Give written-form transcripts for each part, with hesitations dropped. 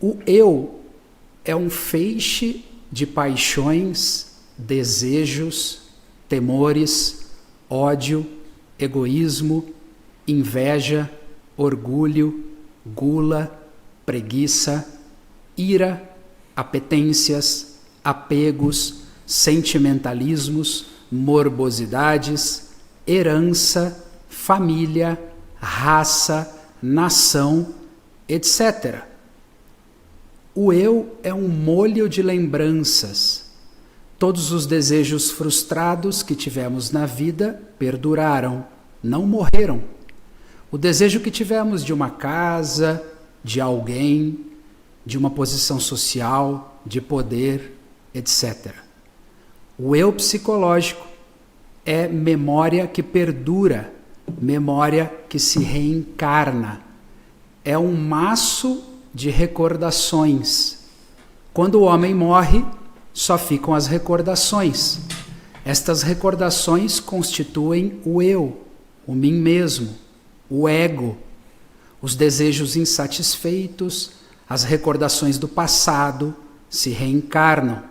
O eu é um feixe de paixões, desejos, temores, ódio, egoísmo, inveja, orgulho, gula, preguiça, ira, apetências, apegos, sentimentalismos, morbosidades, herança, família, raça, nação, etc. O eu é um molho de lembranças. Todos os desejos frustrados que tivemos na vida perduraram, não morreram. O desejo que tivemos de uma casa, de alguém, de uma posição social, de poder, etc. O eu psicológico é memória que perdura, memória que se reencarna. É um maço de recordações. Quando o homem morre, só ficam as recordações. Estas recordações constituem o eu, o mim mesmo, o ego, os desejos insatisfeitos, as recordações do passado se reencarnam.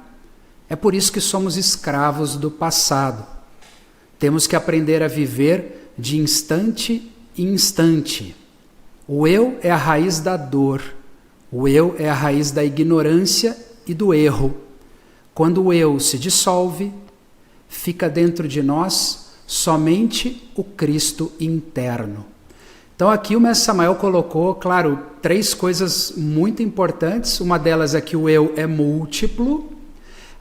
É por isso que somos escravos do passado. Temos que aprender a viver de instante em instante. O eu é a raiz da dor. O eu é a raiz da ignorância e do erro. Quando o eu se dissolve, fica dentro de nós somente o Cristo interno. Então aqui o Mestre Samael colocou, claro, 3 coisas muito importantes. Uma delas é que o eu é múltiplo.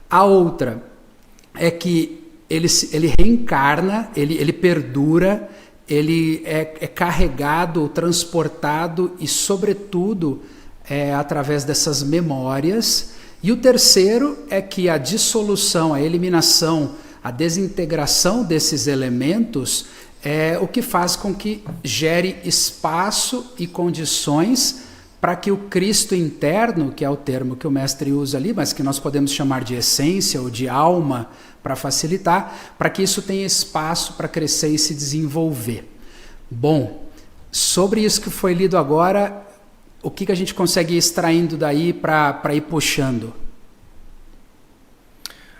A outra é que ele reencarna, ele perdura, ele é carregado, transportado e, sobretudo, através dessas memórias. E o terceiro é que a dissolução, a eliminação, a desintegração desses elementos é o que faz com que gere espaço e condições para que o Cristo interno, que é o termo que o mestre usa ali, mas que nós podemos chamar de essência ou de alma para facilitar, para que isso tenha espaço para crescer e se desenvolver. Bom, sobre isso que foi lido agora, o que a gente consegue ir extraindo daí para ir puxando?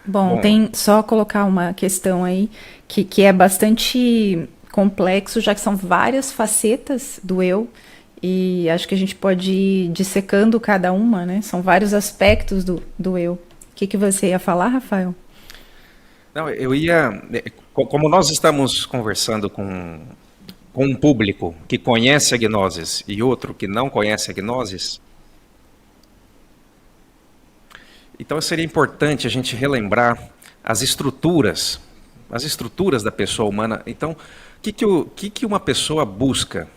Bom, tem só colocar uma questão aí que é bastante complexo, já que são várias facetas do eu, e acho que a gente pode ir dissecando cada uma, né? São vários aspectos do eu. O que você ia falar, Rafael? Não, eu ia... Como nós estamos conversando com um público que conhece a gnoses e outro que não conhece a gnoses, então seria importante a gente relembrar as estruturas da pessoa humana. Então, o que uma pessoa busca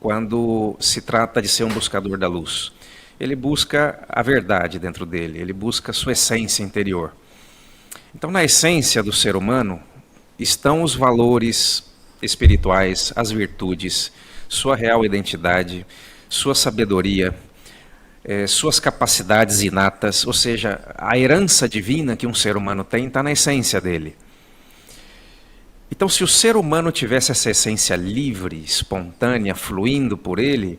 quando se trata de ser um buscador da luz? Ele busca a verdade dentro dele, ele busca a sua essência interior. Então, na essência do ser humano estão os valores espirituais, as virtudes, sua real identidade, sua sabedoria, suas capacidades inatas, ou seja, a herança divina que um ser humano tem está na essência dele. Então, se o ser humano tivesse essa essência livre, espontânea, fluindo por ele,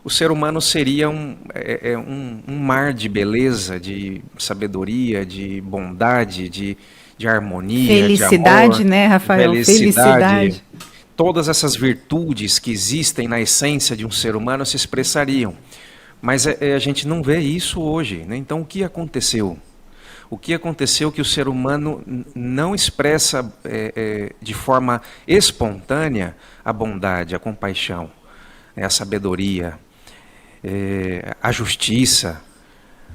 o ser humano seria um mar de beleza, de sabedoria, de bondade, de harmonia, felicidade, de amor, né, Rafael? Felicidade. Todas essas virtudes que existem na essência de um ser humano se expressariam. Mas a gente não vê isso hoje, né? Então, o que aconteceu? O que aconteceu que o ser humano não expressa de forma espontânea a bondade, a compaixão, a sabedoria, a justiça,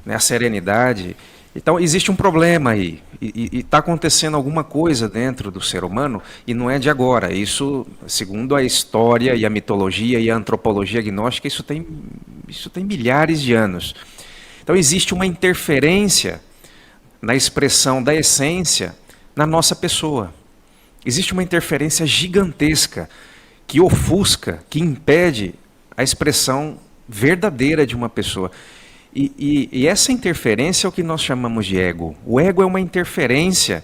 a serenidade. Então existe um problema aí, e está acontecendo alguma coisa dentro do ser humano, e não é de agora. Isso, segundo a história e a mitologia e a antropologia gnóstica, isso tem milhares de anos. Então existe uma interferência na expressão da essência na nossa pessoa. Existe uma interferência gigantesca que ofusca, que impede a expressão verdadeira de uma pessoa. E essa interferência é o que nós chamamos de ego. O ego é uma interferência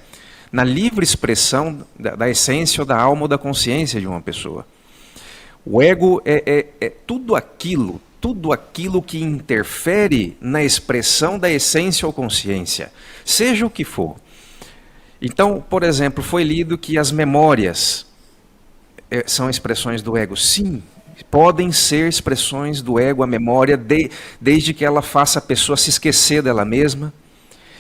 na livre expressão da essência ou da alma ou da consciência de uma pessoa. O ego é tudo aquilo, tudo aquilo que interfere na expressão da essência ou consciência, seja o que for. Então, por exemplo, foi lido que as memórias são expressões do ego. Sim, podem ser expressões do ego, a memória, desde que ela faça a pessoa se esquecer dela mesma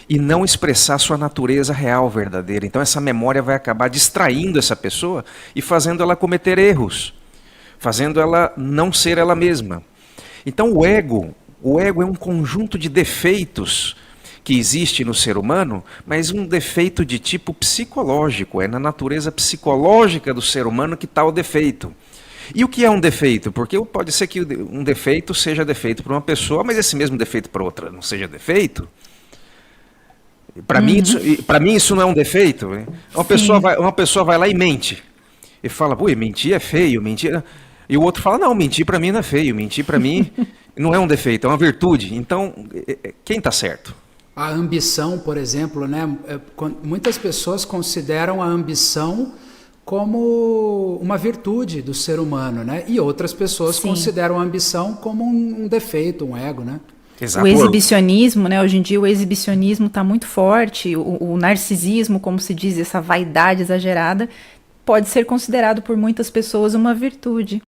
e não expressar sua natureza real, verdadeira. Então essa memória vai acabar distraindo essa pessoa e fazendo ela cometer erros, fazendo ela não ser ela mesma. Então o ego é um conjunto de defeitos que existe no ser humano, mas um defeito de tipo psicológico, é na natureza psicológica do ser humano que está o defeito. E o que é um defeito? Porque pode ser que um defeito seja defeito para uma pessoa, mas esse mesmo defeito para outra não seja defeito. Para mim isso não é um defeito. Né? Uma pessoa vai lá e mente. E fala, pô, mentir é feio, mentir... E o outro fala, não, mentir para mim não é feio, mentir para mim não é um defeito, é uma virtude. Então, quem está certo? A ambição, por exemplo, né? Muitas pessoas consideram a ambição como uma virtude do ser humano, né? E outras pessoas consideram a ambição como um defeito, um ego, né? Exato. O exibicionismo, né? Hoje em dia o exibicionismo está muito forte, o narcisismo, como se diz, essa vaidade exagerada, pode ser considerado por muitas pessoas uma virtude.